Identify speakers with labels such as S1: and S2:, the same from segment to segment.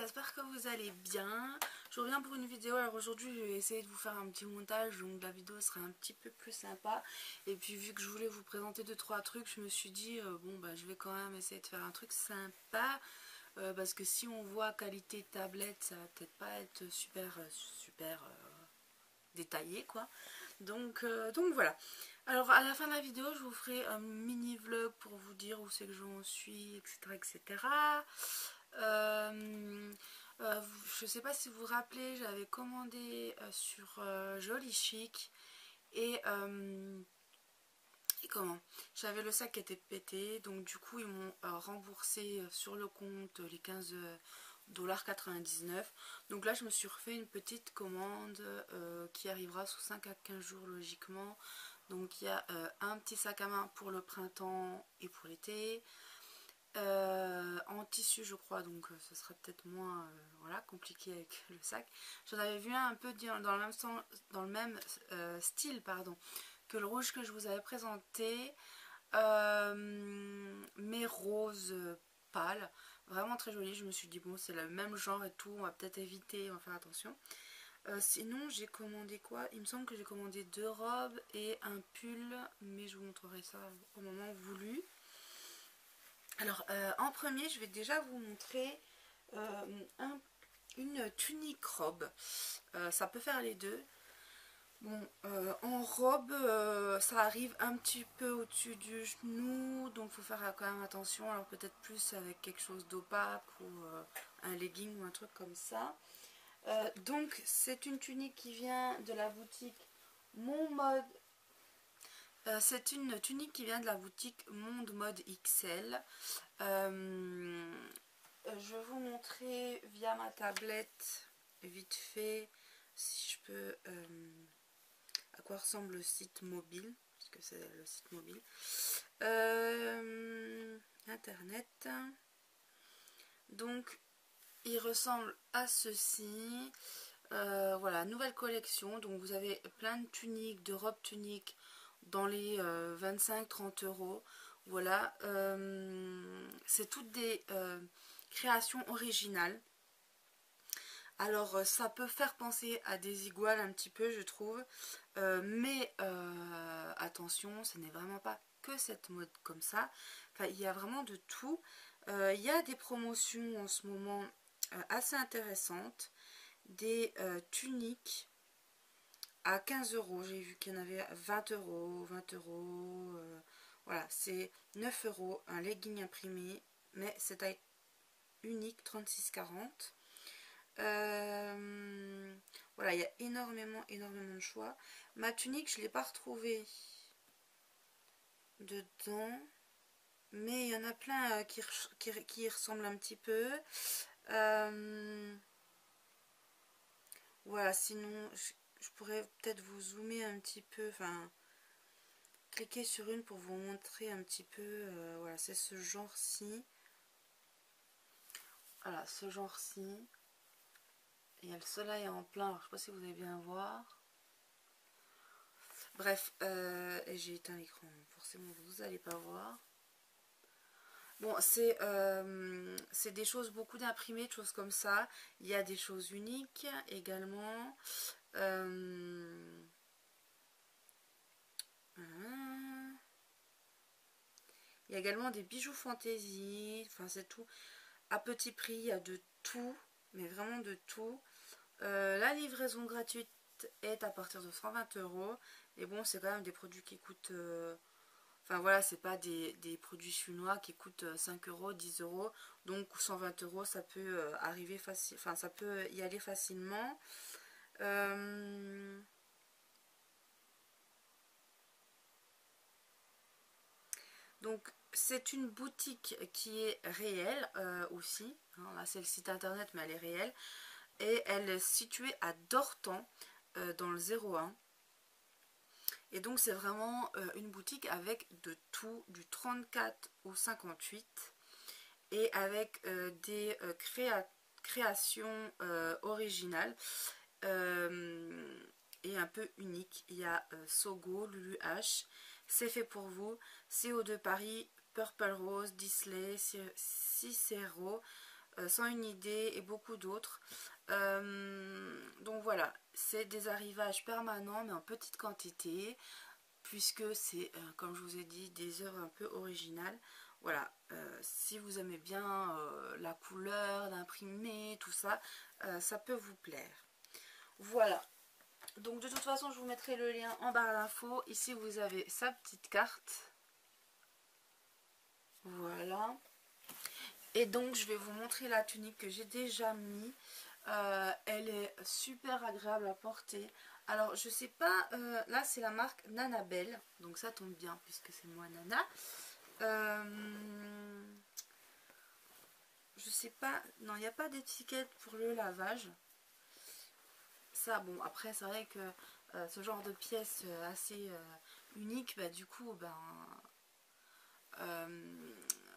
S1: j'espère que vous allez bien. Je reviens pour une vidéo. Alors aujourd'hui je vais essayer de vous faire un petit montage, donc la vidéo sera un petit peu plus sympa. Et puis vu que je voulais vous présenter 2-3 trucs, je me suis dit bon bah je vais quand même essayer de faire un truc sympa. Parce que si on voit qualité tablette, ça va peut-être pas être super détaillé quoi. Donc voilà. Alors à la fin de la vidéo je vous ferai un mini vlog pour vous dire où c'est que j'en suis, etc. Je sais pas si vous vous rappelez, j'avais commandé sur Joli Chic et comment, j'avais le sac qui était pété, donc du coup ils m'ont remboursé sur le compte les 15,99 $. Donc là je me suis refait une petite commande qui arrivera sous 5 à 15 jours logiquement. Donc il y a un petit sac à main pour le printemps et pour l'été, en tissu je crois, donc ce sera peut-être moins voilà, compliqué avec le sac. J'en avais vu un peu dans le même style pardon, que le rouge que je vous avais présenté, mais rose pâle, vraiment très joli. Je me suis dit bon c'est le même genre et tout, on va peut-être éviter, on va faire attention. Sinon j'ai commandé quoi? Il me semble que j'ai commandé 2 robes et un pull, mais je vous montrerai ça au moment voulu. Alors en premier je vais déjà vous montrer une tunique robe. Ça peut faire les deux. Bon, en robe, ça arrive un petit peu au-dessus du genou, donc il faut faire quand même attention. Alors peut-être plus avec quelque chose d'opaque ou un legging ou un truc comme ça. Donc c'est une tunique qui vient de la boutique Mon Mode. C'est une tunique qui vient de la boutique Monde Mode XL. Je vais vous montrer via ma tablette vite fait si je peux à quoi ressemble le site mobile, parce que c'est le site mobile. Internet. Donc il ressemble à ceci. Voilà, nouvelle collection. Donc vous avez plein de tuniques, de robes tuniques dans les 25-30 €. Voilà, c'est toutes des créations originales. Alors ça peut faire penser à des iguales un petit peu je trouve, mais attention, ce n'est vraiment pas que cette mode comme ça. Enfin, il y a vraiment de tout. Il y a des promotions en ce moment assez intéressantes, des tuniques à 15 €. J'ai vu qu'il y en avait à 20 €, 20 €. Voilà, c'est 9 €, un legging imprimé, mais c'est taille unique 36-40. Voilà, il y a énormément de choix. Ma tunique, je ne l'ai pas retrouvée dedans, mais il y en a plein qui ressemblent un petit peu. Voilà, sinon je pourrais peut-être vous zoomer un petit peu, enfin cliquer sur une pour vous montrer un petit peu. Voilà, c'est ce genre-ci. Voilà, ce genre-ci. Il y a le soleil en plein, alors je ne sais pas si vous allez bien voir. Bref, et j'ai éteint l'écran, forcément vous n'allez pas voir. Bon, c'est des choses, beaucoup d'imprimés, de choses comme ça. Il y a des choses uniques également. Il y a également des bijoux fantaisie. Enfin, c'est tout à petit prix. Il y a de tout, mais vraiment de tout. La livraison gratuite est à partir de 120 €. Et bon, c'est quand même des produits qui coûtent... enfin voilà, c'est pas des produits chinois qui coûtent 5 €, 10 €. Donc 120 €, ça peut arriver facile, enfin ça peut y aller facilement. Donc c'est une boutique qui est réelle aussi. Hein, là c'est le site internet, mais elle est réelle. Et elle est située à Dortan, dans le 01. Et donc c'est vraiment une boutique avec de tout, du 34 au 58. Et avec des créations originales et un peu uniques. Il y a Sogo, Lulu H, C'est fait pour vous, CO2 Paris, Purple Rose, Disley, Cicero, Sans une idée et beaucoup d'autres. Donc voilà, c'est des arrivages permanents mais en petite quantité, puisque c'est, comme je vous ai dit, des œuvres un peu originales. Voilà, si vous aimez bien la couleur, l'imprimer, tout ça, ça peut vous plaire. Voilà, donc de toute façon je vous mettrai le lien en barre d'infos. Ici vous avez sa petite carte. Voilà. Et donc je vais vous montrer la tunique que j'ai déjà mis. Elle est super agréable à porter. Alors je sais pas, là c'est la marque Nanabelle, donc ça tombe bien puisque c'est moi Nana. Je sais pas, non il n'y a pas d'étiquette pour le lavage. Ça bon, après c'est vrai que ce genre de pièce assez unique, bah, du coup ben,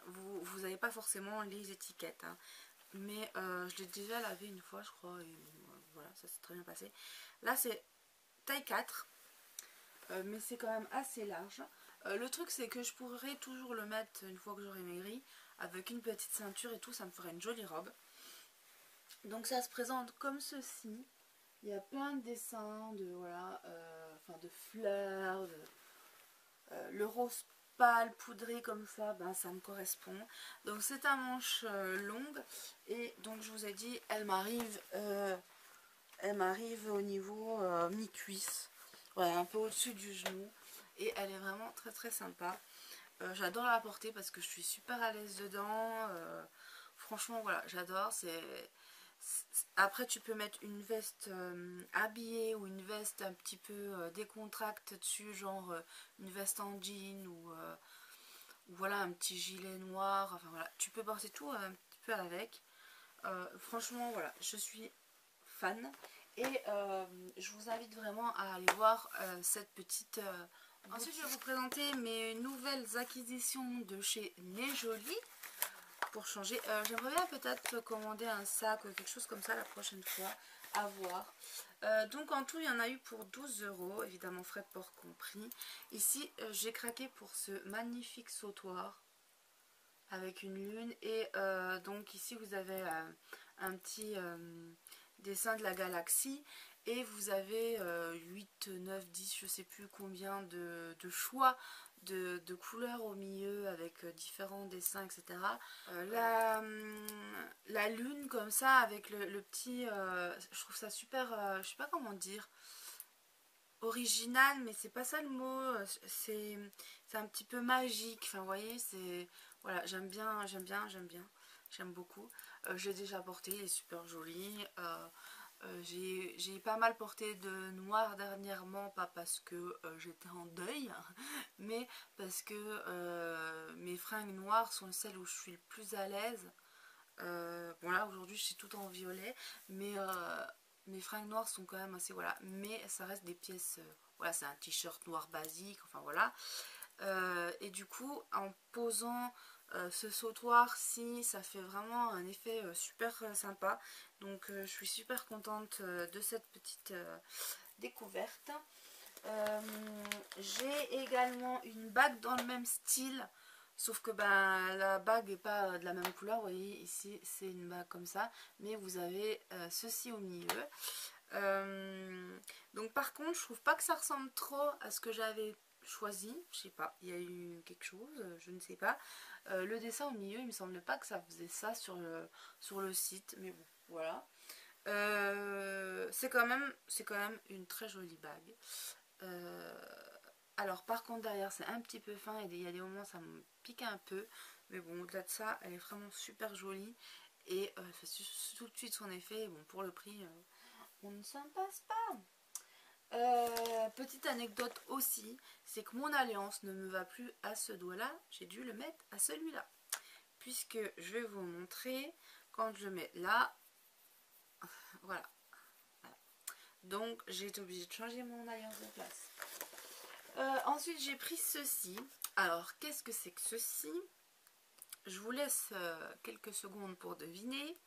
S1: vous n'avez pas forcément les étiquettes, hein. Mais je l'ai déjà lavé une fois je crois et voilà, ça s'est très bien passé. Là c'est taille 4, mais c'est quand même assez large. Le truc c'est que je pourrais toujours le mettre une fois que j'aurai maigri avec une petite ceinture et tout, ça me ferait une jolie robe. Donc ça se présente comme ceci. Il y a plein de dessins de voilà, enfin de fleurs, le rose pâle poudré comme ça, ben ça me correspond. Donc c'est un manche longue et donc je vous ai dit, elle m'arrive au niveau mi-cuisse, voilà, un peu au-dessus du genou, et elle est vraiment très très sympa. J'adore la porter parce que je suis super à l'aise dedans. Franchement voilà, j'adore. Après tu peux mettre une veste habillée ou une veste un petit peu décontracte dessus, genre une veste en jean ou voilà un petit gilet noir. Enfin voilà, tu peux porter tout un petit peu avec. Franchement voilà, je suis fan et je vous invite vraiment à aller voir cette petite ensuite je vais vous présenter mes nouvelles acquisitions de chez Nejoli. Pour changer, j'aimerais bien peut-être commander un sac ou quelque chose comme ça la prochaine fois, à voir. Donc en tout il y en a eu pour 12 €, évidemment frais de port compris. Ici j'ai craqué pour ce magnifique sautoir avec une lune et donc ici vous avez un petit dessin de la galaxie et vous avez 8, 9, 10, je sais plus combien de choix de couleurs au milieu avec différents dessins, etc. La lune comme ça avec le petit, je trouve ça super, je sais pas comment dire, original, mais c'est pas ça le mot, c'est un petit peu magique, enfin vous voyez, c'est, voilà, j'aime beaucoup. J'ai déjà porté, il est super joli. J'ai pas mal porté de noir dernièrement, pas parce que j'étais en deuil, mais parce que mes fringues noires sont celles où je suis le plus à l'aise. Bon là aujourd'hui je suis tout en violet, mais mes fringues noires sont quand même assez, voilà, mais ça reste des pièces, voilà, c'est un t-shirt noir basique, enfin voilà. Et du coup en posant ce sautoir-ci, ça fait vraiment un effet super sympa. Donc je suis super contente de cette petite découverte. J'ai également une bague dans le même style, sauf que ben, la bague n'est pas de la même couleur. Vous voyez ici c'est une bague comme ça, mais vous avez ceci au milieu. Donc par contre je trouve pas que ça ressemble trop à ce que j'avais choisi. Je sais pas, il y a eu quelque chose, je ne sais pas. Le dessin au milieu, il me semblait pas que ça faisait ça sur le site, mais bon voilà. C'est quand même une très jolie bague. Alors par contre derrière c'est un petit peu fin et il y a des moments ça me pique un peu, mais bon au-delà de ça elle est vraiment super jolie et fait tout de suite son effet. Et bon, pour le prix on ne s'en passe pas. Petite anecdote aussi, c'est que mon alliance ne me va plus à ce doigt là, j'ai dû le mettre à celui-là, puisque je vais vous montrer quand je mets là, voilà. Donc j'ai été obligée de changer mon alliance de place. Ensuite j'ai pris ceci. Alors qu'est-ce que c'est que ceci? Je vous laisse quelques secondes pour deviner.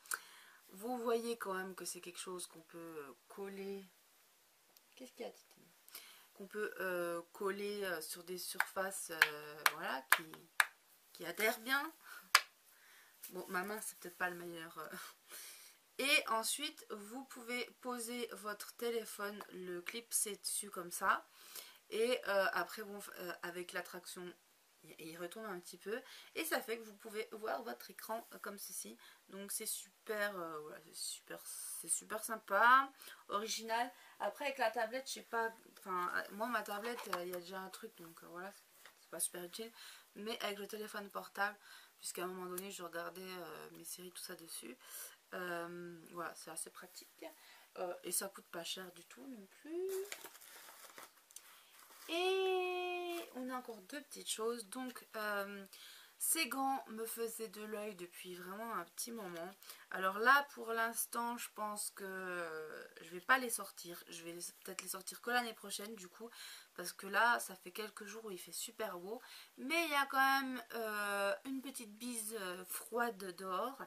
S1: Vous voyez quand même que c'est quelque chose qu'on peut coller. Qu'est-ce qu'il y a, Titi? Qu'on peut coller sur des surfaces voilà, qui adhèrent bien. Bon, ma main, c'est peut-être pas le meilleur. Et ensuite, vous pouvez poser votre téléphone, le clipser dessus comme ça. Et après, bon, avec l'attraction, il retourne un petit peu. Et ça fait que vous pouvez voir votre écran comme ceci. Donc c'est super, voilà, c'est super sympa, original. Après, avec la tablette, je sais pas, enfin, moi, ma tablette, il y a déjà un truc, donc voilà, c'est pas super utile. Mais avec le téléphone portable, puisqu'à un moment donné, je regardais mes séries, tout ça dessus. Voilà, c'est assez pratique. Et ça coûte pas cher du tout non plus. Et on a encore deux petites choses. Donc, ces gants me faisaient de l'œil depuis vraiment un petit moment. Alors là, pour l'instant, je pense que je vais pas les sortir. Je vais peut-être les sortir que l'année prochaine, du coup. Parce que là, ça fait quelques jours où il fait super beau. Mais il y a quand même une petite bise froide dehors.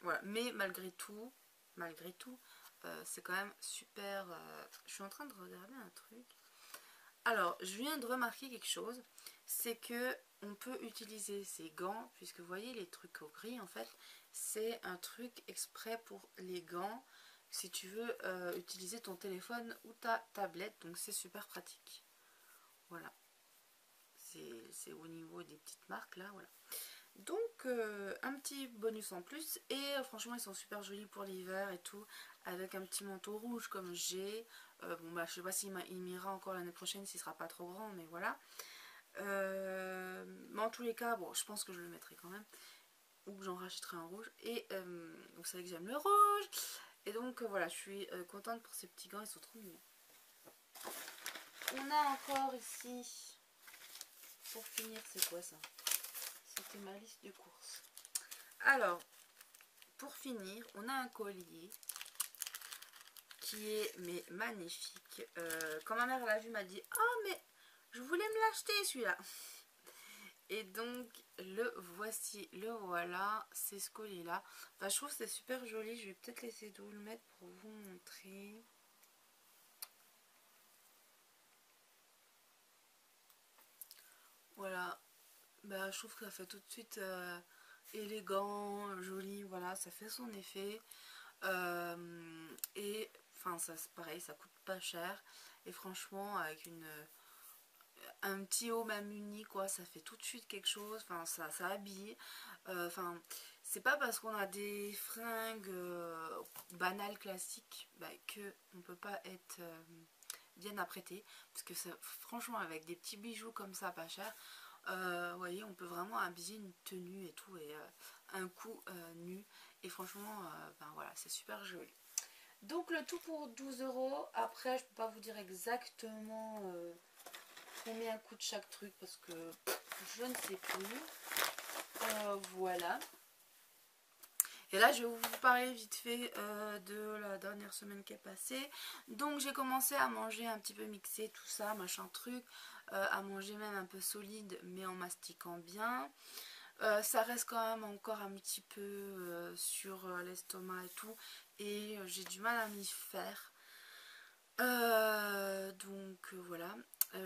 S1: Voilà. Mais malgré tout, c'est quand même super... Je suis en train de regarder un truc. Alors, je viens de remarquer quelque chose. C'est que on peut utiliser ces gants, puisque vous voyez les trucs au gris, en fait, c'est un truc exprès pour les gants. Si tu veux utiliser ton téléphone ou ta tablette, donc c'est super pratique. Voilà. C'est au niveau des petites marques, là, voilà. Donc un petit bonus en plus et franchement ils sont super jolis pour l'hiver et tout avec un petit manteau rouge comme j'ai. Bon bah je sais pas s'il m'ira encore l'année prochaine s'il sera pas trop grand mais voilà. Mais en tous les cas bon je pense que je le mettrai quand même ou que j'en rachèterai un rouge et vous savez que j'aime le rouge et donc voilà je suis contente pour ces petits gants, ils sont trop mignons. On a encore ici pour finir c'est quoi ça? C'était ma liste de courses. Alors, pour finir, on a un collier qui est mais magnifique. Quand ma mère l'a vu, m'a dit « Ah, mais je voulais me l'acheter celui-là !» Et donc, le voici, le voilà, c'est ce collier-là. Enfin, je trouve que c'est super joli. Je vais peut-être essayer de vous le mettre pour vous montrer. Voilà. Bah, je trouve que ça fait tout de suite élégant, joli. Voilà, ça fait son effet. Et enfin ça c'est pareil, ça coûte pas cher et franchement avec un petit haut même uni quoi, ça fait tout de suite quelque chose, enfin ça habille, enfin c'est pas parce qu'on a des fringues banales classiques bah, que on peut pas être bien apprêté parce que ça, franchement avec des petits bijoux comme ça pas cher, vous voyez on peut vraiment habiller une tenue et tout et un coup nu et franchement ben voilà c'est super joli. Donc le tout pour 12 €. Après je peux pas vous dire exactement combien coûte chaque truc parce que je ne sais plus. Voilà. Et là je vais vous parler vite fait de la dernière semaine qui est passée. Donc j'ai commencé à manger un petit peu mixé tout ça, machin truc. À manger même un peu solide mais en mastiquant bien. Ça reste quand même encore un petit peu sur l'estomac et tout. Et j'ai du mal à m'y faire. Donc voilà.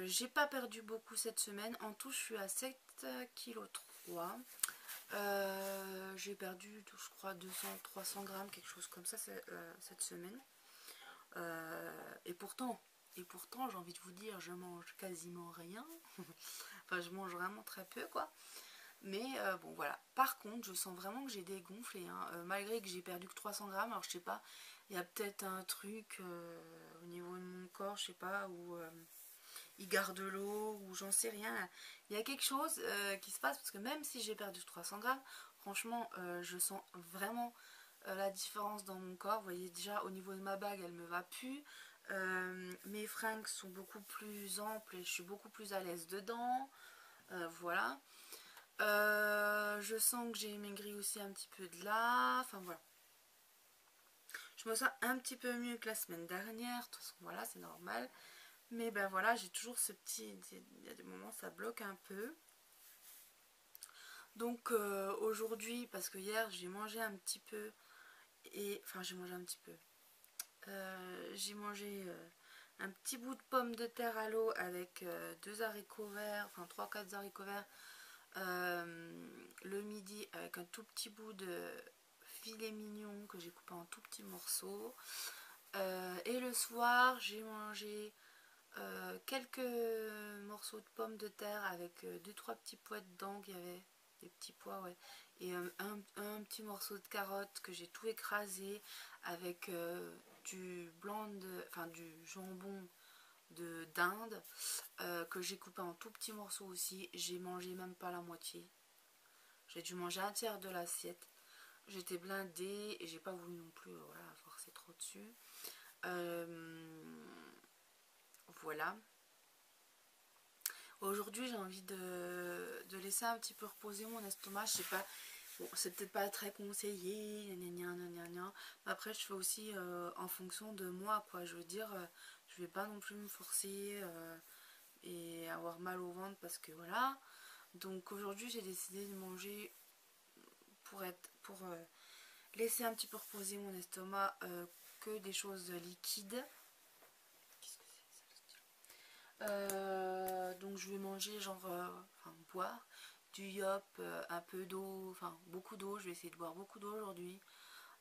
S1: J'ai pas perdu beaucoup cette semaine. En tout, je suis à 7,3 kg. J'ai perdu, je crois, 200-300 grammes, quelque chose comme ça cette semaine. Et pourtant, j'ai envie de vous dire, je mange quasiment rien. Enfin, je mange vraiment très peu, quoi. Mais bon, voilà. Par contre, je sens vraiment que j'ai dégonflé. Hein. Malgré que j'ai perdu que 300 grammes. Alors, je sais pas, il y a peut-être un truc au niveau de mon corps, je sais pas, où il garde l'eau, ou j'en sais rien. Il y a quelque chose qui se passe, parce que même si j'ai perdu 300 grammes, franchement, je sens vraiment la différence dans mon corps. Vous voyez, déjà, au niveau de ma bague, elle me va plus. Mes fringues sont beaucoup plus amples et je suis beaucoup plus à l'aise dedans. Voilà. Je sens que j'ai maigri aussi un petit peu de là. Enfin voilà. Je me sens un petit peu mieux que la semaine dernière. De toute façon, voilà, c'est normal. Mais ben voilà, j'ai toujours ce petit... Il y a des moments, ça bloque un peu. Donc aujourd'hui, parce que hier, j'ai mangé un petit peu. Et... Enfin, j'ai mangé un petit peu. J'ai mangé un petit bout de pomme de terre à l'eau avec 2 haricots verts. Enfin, 3-4 haricots verts. Le midi avec un tout petit bout de filet mignon que j'ai coupé en tout petits morceaux. Et le soir j'ai mangé quelques morceaux de pommes de terre avec 2-3 petits pois dedans, qu'il y avait des petits pois, ouais, et un petit morceau de carotte que j'ai tout écrasé avec du blanc de, enfin du jambon de dinde que j'ai coupé en tout petits morceaux aussi. J'ai mangé même pas la moitié, j'ai dû manger un tiers de l'assiette. J'étais blindée et j'ai pas voulu non plus voilà, forcer trop dessus. Voilà. Aujourd'hui j'ai envie de laisser un petit peu reposer mon estomac. Je sais pas, bon, c'est peut-être pas très conseillé, gna gna gna gna. Après je fais aussi en fonction de moi, quoi. Je veux dire, je vais pas non plus me forcer et avoir mal au ventre parce que voilà. Donc aujourd'hui j'ai décidé de manger pour laisser un petit peu reposer mon estomac que des choses liquides. Donc je vais manger genre, enfin boire du yop, un peu d'eau, enfin beaucoup d'eau, je vais essayer de boire beaucoup d'eau aujourd'hui.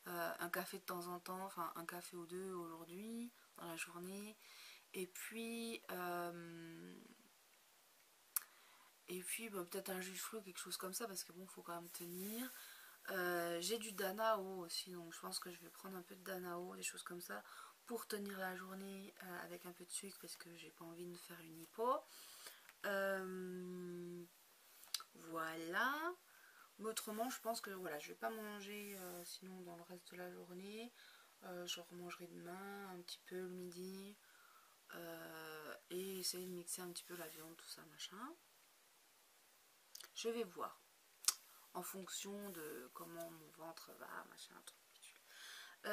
S1: Un café de temps en temps, enfin un café ou deux aujourd'hui dans la journée. Et puis, bah, peut-être un jus de fruits, quelque chose comme ça, parce que bon, faut quand même tenir. J'ai du Danao aussi, donc je pense que je vais prendre un peu de Danao, des choses comme ça, pour tenir la journée avec un peu de sucre, parce que j'ai pas envie de me faire une hypo. Voilà. Mais autrement, je pense que voilà, je vais pas manger sinon dans le reste de la journée. Je remangerai demain un petit peu le midi. Et essayer de mixer un petit peu la viande, tout ça, machin. Je vais voir en fonction de comment mon ventre va, machin, truc.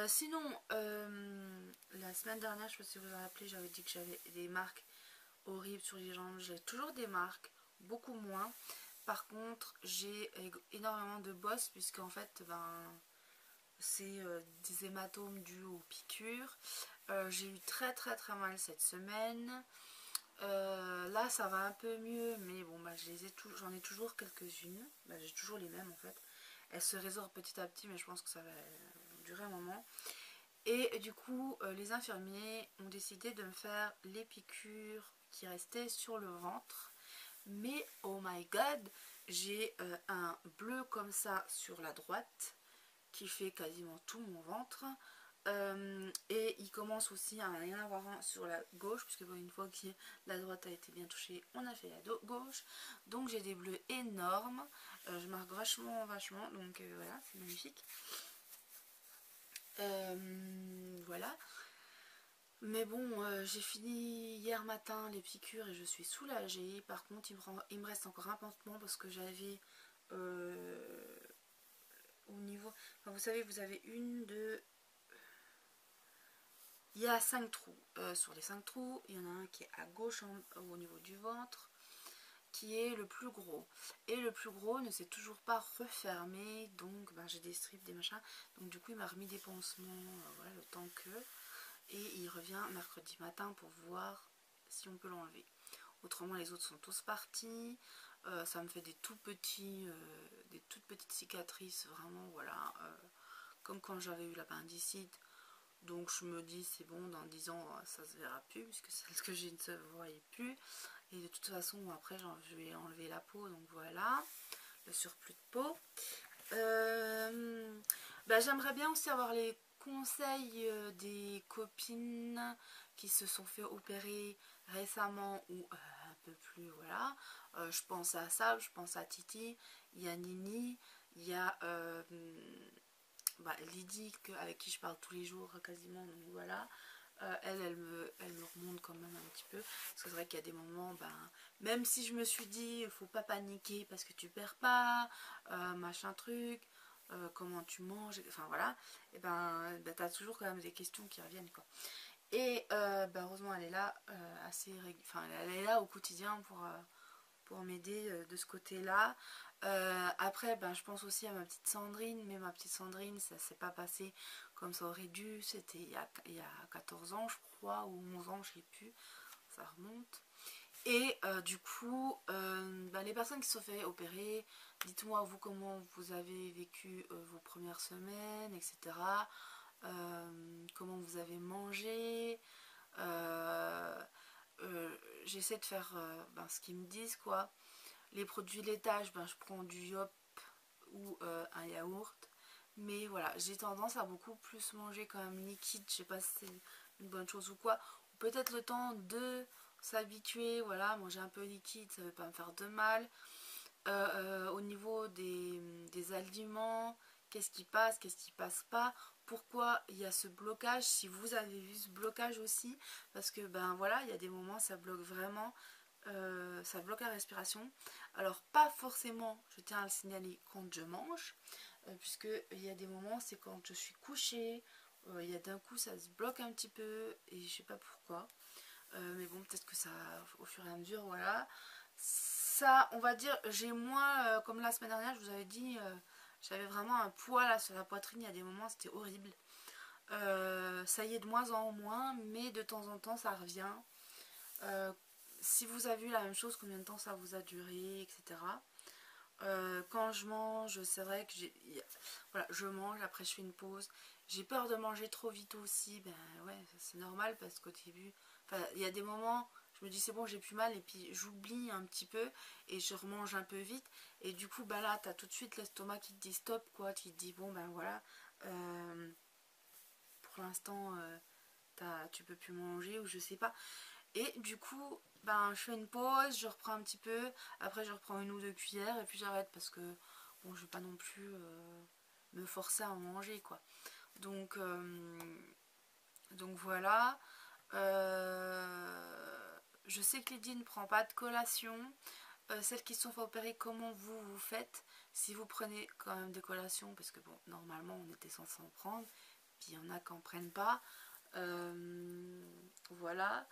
S1: Sinon, la semaine dernière, je sais pas si vous vous en rappelez, j'avais dit que j'avais des marques horribles sur les jambes. J'ai toujours des marques, beaucoup moins. Par contre, j'ai énormément de bosses, puisque en fait, ben, c'est des hématomes dus aux piqûres. J'ai eu très mal cette semaine. Là, ça va un peu mieux, mais bon, bah, j'en ai toujours quelques-unes. Bah, j'ai toujours les mêmes en fait. Elles se résorbent petit à petit, mais je pense que ça va durer un moment. Et du coup, les infirmiers ont décidé de me faire les piqûres qui restaient sur le ventre. Mais oh my god, j'ai un bleu comme ça sur la droite qui fait quasiment tout mon ventre. Et il commence aussi à y en avoir un sur la gauche, puisque bon, une fois que la droite a été bien touchée, on a fait la gauche. Donc j'ai des bleus énormes. Je marque vachement, donc voilà, c'est magnifique. Voilà. Mais bon, j'ai fini hier matin les piqûres et je suis soulagée. Par contre, il me reste encore un pansement parce que j'avais au niveau... Enfin, vous savez, vous avez une, deux... Il y a 5 trous. Sur les 5 trous, il y en a un qui est à gauche au niveau du ventre, qui est le plus gros. Et le plus gros ne s'est toujours pas refermé, donc ben, j'ai des strips, des machins. Donc du coup, il m'a remis des pansements, voilà, le temps que... Et il revient mercredi matin pour voir si on peut l'enlever. Autrement, les autres sont tous partis. Ça me fait des toutes petites cicatrices, vraiment, voilà. Comme quand j'avais eu l'appendicite. Donc je me dis, c'est bon, dans 10 ans, ça se verra plus, puisque celle que j'ai ne se voyait plus. Et de toute façon, après, je vais enlever la peau, donc voilà, le surplus de peau. Bah, j'aimerais bien aussi avoir les conseils des copines qui se sont fait opérer récemment ou un peu plus, voilà. Je pense à Sab, je pense à Titi, il y a Nini, il y a bah, Lydie avec qui je parle tous les jours quasiment, donc voilà. Elle me remonte quand même un petit peu, parce que c'est vrai qu'il y a des moments, ben, même si je me suis dit il faut pas paniquer parce que tu perds pas, machin truc, comment tu manges, enfin voilà, et ben t'as toujours quand même des questions qui reviennent, quoi. Et ben, heureusement elle est là, enfin elle est là au quotidien pour m'aider de ce côté là. Après ben, je pense aussi à ma petite Sandrine, mais ma petite Sandrine ça s'est pas passé comme ça aurait dû, c'était il y a 14 ans je crois, ou 11 ans, je sais plus, ça remonte. Et du coup, les personnes qui se sont fait opérer, dites-moi vous comment vous avez vécu vos premières semaines, etc. Comment vous avez mangé. Euh, J'essaie de faire ce qu'ils me disent quoi. Les produits laitages, je prends du yop ou un yaourt. Mais voilà, j'ai tendance à beaucoup plus manger quand même liquide. Je sais pas si c'est une bonne chose ou quoi. Ou peut-être le temps de s'habituer, voilà, manger un peu liquide, ça ne veut pas me faire de mal. Au niveau des aliments, qu'est-ce qui passe pas, pourquoi il y a ce blocage, si vous avez vu ce blocage aussi, parce que voilà, il y a des moments ça bloque vraiment, ça bloque la respiration. Alors pas forcément, je tiens à le signaler, quand je mange, puisque il y a des moments, c'est quand je suis couchée, il y a d'un coup ça se bloque un petit peu et je sais pas pourquoi. Mais bon, peut-être que ça, au fur et à mesure, voilà. Ça, on va dire, j'ai moins, comme la semaine dernière, je vous avais dit, j'avais vraiment un poids là sur la poitrine, il y a des moments, c'était horrible. Ça y est de moins en moins, mais de temps en temps, ça revient. Euh, Si vous avez eu la même chose, combien de temps ça vous a duré, etc. Quand je mange, c'est vrai que voilà, je mange, après je fais une pause. J'ai peur de manger trop vite aussi, ben ouais, c'est normal parce qu'au début, il y a des moments, je me dis c'est bon, j'ai plus mal et puis j'oublie un petit peu et je remange un peu vite et du coup, là, t'as tout de suite l'estomac qui te dit stop, quoi, qui te dit bon, voilà, euh, pour l'instant, tu peux plus manger ou je sais pas. Et du coup, je fais une pause, je reprends un petit peu, après je reprends une ou deux cuillères et puis j'arrête parce que bon, je vais pas non plus me forcer à en manger quoi. Donc, voilà. Je sais que Lydie ne prend pas de collation. Celles qui se sont fait opérer, comment vous faites? Si vous prenez quand même des collations, parce que bon, normalement on était censé en prendre, puis il y en a qui en prennent pas. Voilà.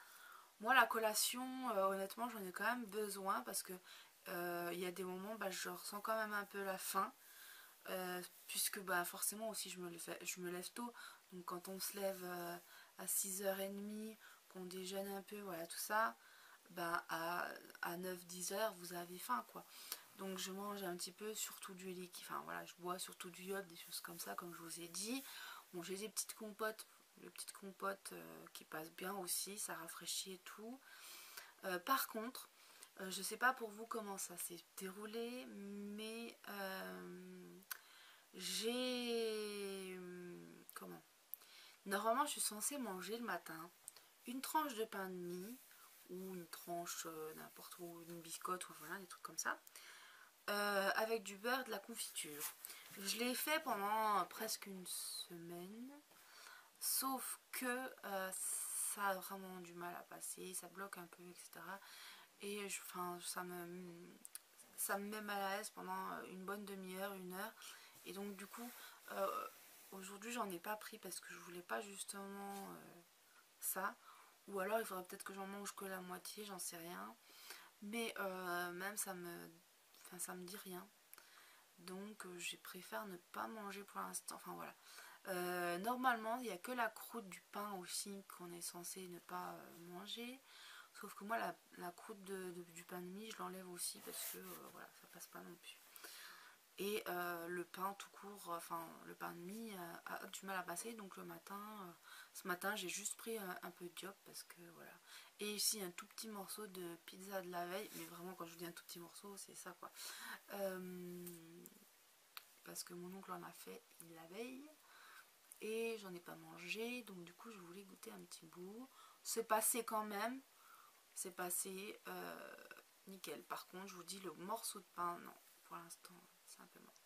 S1: Moi, la collation, honnêtement, j'en ai quand même besoin parce que il y a des moments, je ressens quand même un peu la faim. Puisque forcément aussi je me lève tôt. Donc quand on se lève à 6h30, qu'on déjeune un peu, voilà tout ça, à 9-10 heures, vous avez faim quoi. Donc je mange un petit peu, surtout du liquide, enfin voilà, je bois surtout du iode, des choses comme ça, comme je vous ai dit. Bon, j'ai des petites compotes, qui passent bien aussi, ça rafraîchit et tout. Par contre, je sais pas pour vous comment ça s'est déroulé, mais j'ai... Comment? Normalement, je suis censée manger le matin une tranche de pain de mie ou une tranche n'importe où, une biscotte ou voilà, des trucs comme ça, avec du beurre, de la confiture. Je l'ai fait pendant presque une semaine, sauf que ça a vraiment du mal à passer, ça bloque un peu, etc. Et ça me met mal à l'aise pendant une bonne demi-heure, une heure. Et donc du coup, aujourd'hui j'en ai pas pris parce que je voulais pas justement ça. Ou alors il faudrait peut-être que j'en mange que la moitié, j'en sais rien. Mais même ça me dit rien. Donc je préfère ne pas manger pour l'instant. Enfin voilà. Normalement, il n'y a que la croûte du pain aussi qu'on est censé ne pas manger. Sauf que moi, la croûte du pain de mie, je l'enlève aussi parce que voilà, ça passe pas non plus. Et le pain tout court, le pain de mie a du mal à passer. Donc le matin, ce matin, j'ai juste pris un peu de diop parce que voilà. Et ici, un tout petit morceau de pizza de la veille. Mais vraiment, quand je vous dis un tout petit morceau, c'est ça quoi. Parce que mon oncle en a fait la veille. Et j'en ai pas mangé. Donc du coup, je voulais goûter un petit bout. C'est passé quand même. C'est passé nickel. Par contre, je vous dis, le morceau de pain, non. Pour l'instant, c'est un peu mort.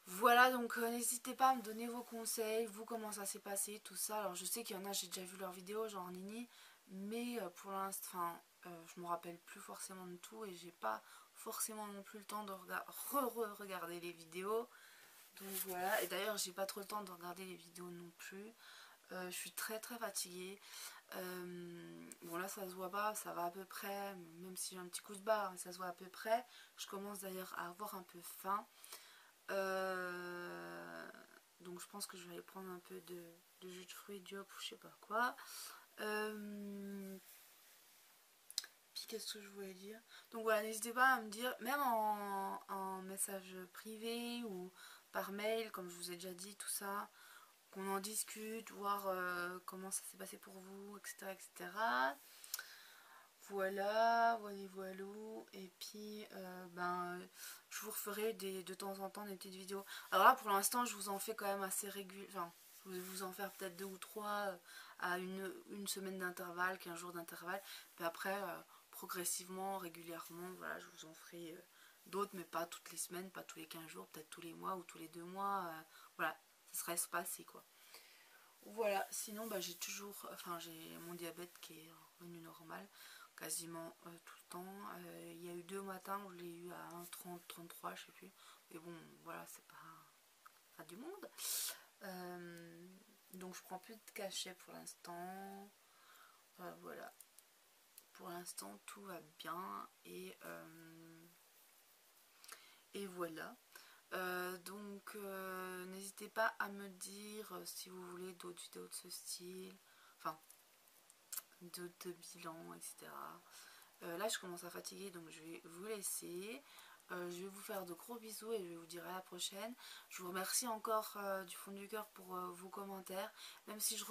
S1: Voilà, donc n'hésitez pas à me donner vos conseils, vous comment ça s'est passé, tout ça. Alors je sais qu'il y en a, j'ai déjà vu leurs vidéos, genre Nini, mais pour l'instant, je me rappelle plus forcément de tout et j'ai pas forcément non plus le temps de regarder les vidéos. Donc voilà, et d'ailleurs j'ai pas trop le temps de regarder les vidéos non plus. Je suis très très fatiguée. Bon là ça se voit pas, ça va à peu près, même si j'ai un petit coup de barre, ça se voit à peu près. Je commence d'ailleurs à avoir un peu faim. Donc je pense que je vais aller prendre un peu de jus de fruits diop ou je sais pas quoi. qu'est-ce que je voulais dire? Donc voilà, n'hésitez pas à me dire, même en message privé ou par mail, comme je vous ai déjà dit, tout ça, qu'on en discute, voir comment ça s'est passé pour vous, etc. etc. Voilà, voilà. Et puis, je vous referai de temps en temps des petites vidéos. Alors là, pour l'instant, je vous en fais quand même assez régulièrement. Enfin, je vais vous en faire peut-être 2 ou 3 à une semaine d'intervalle, 15 jours d'intervalle. Puis après, progressivement, régulièrement, voilà, je vous en ferai d'autres, mais pas toutes les semaines, pas tous les 15 jours, peut-être tous les mois ou tous les 2 mois. Voilà, ça sera espacé, quoi. Voilà, sinon j'ai toujours, enfin j'ai mon diabète qui est revenu normal quasiment tout le temps. Il y a eu 2 matins où je l'ai eu à 1,30, 33, je sais plus. Mais bon, voilà, c'est pas du monde. Donc je prends plus de cachet pour l'instant. Voilà, pour l'instant tout va bien et voilà. N'hésitez pas à me dire si vous voulez d'autres vidéos de ce style, enfin de bilan, etc. Là je commence à fatiguer, donc je vais vous laisser. Je vais vous faire de gros bisous et je vais vous dire à la prochaine. Je vous remercie encore du fond du cœur pour vos commentaires, même si je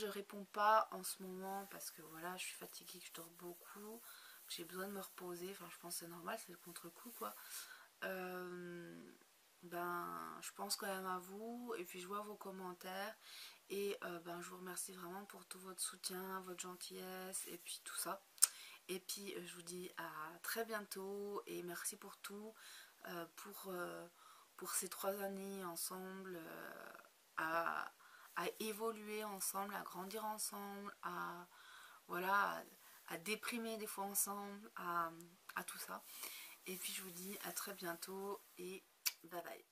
S1: réponds pas en ce moment parce que voilà, je suis fatiguée, que je dors beaucoup, que j'ai besoin de me reposer. Enfin, je pense que c'est normal, c'est le contre-coup, quoi. Je pense quand même à vous et puis je vois vos commentaires et je vous remercie vraiment pour tout votre soutien, votre gentillesse et puis tout ça. Et puis je vous dis à très bientôt et merci pour tout, pour ces 3 années ensemble, à, à évoluer ensemble, à grandir ensemble, voilà, à déprimer des fois ensemble, à tout ça. Et puis je vous dis à très bientôt et bye bye.